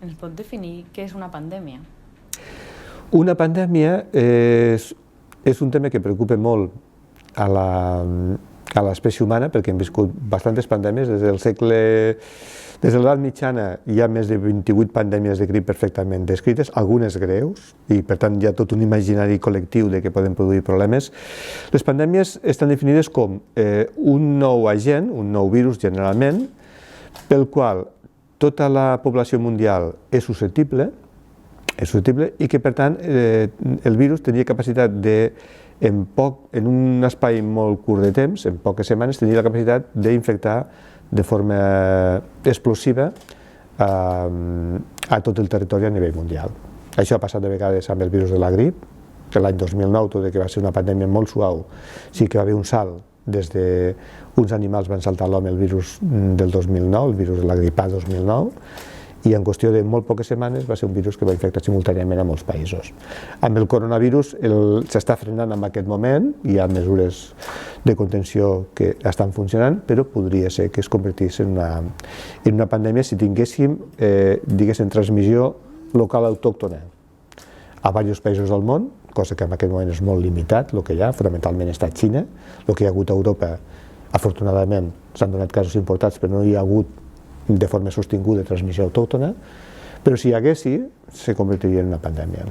ens pot definir què és una pandèmia? Una pandèmia és un tema que preocupa molt a l'espècie humana, perquè hem viscut bastantes pandèmies des de l'edat mitjana. Hi ha més de 28 pandèmies de grip perfectament descrites, algunes greus, i per tant hi ha tot un imaginari col·lectiu de que poden produir problemes. Les pandèmies estan definides com un nou agent, un nou virus generalment, pel qual tota la població mundial és susceptible i que per tant el virus tenia capacitat de, en un espai molt curt de temps, en poques setmanes, tenia la capacitat d'infectar de forma explosiva a tot el territori a nivell mundial. Això ha passat de vegades amb el virus de la grip, que l'any 2009, tot i que va ser una pandèmia molt suau, sí que va haver un salt des d'uns animals van saltar a l'home el virus del 2009, el virus de la grip A 2009, i en qüestió de molt poques setmanes va ser un virus que va infectar simultàniament a molts països. Amb el coronavirus s'està frenant en aquest moment, hi ha mesures de contenció que estan funcionant, però podria ser que es convertís en una pandèmia si tinguéssim, diguéssim, transmissió local autòctona a diversos països del món, cosa que en aquest moment és molt limitat, el que hi ha, fonamentalment està a Xina, el que hi ha hagut a Europa, afortunadament, s'han donat casos importats, però no hi ha hagut de forma sostinguda transmissió autòctona, però si hi haguessi, se convertiria en una pandèmia.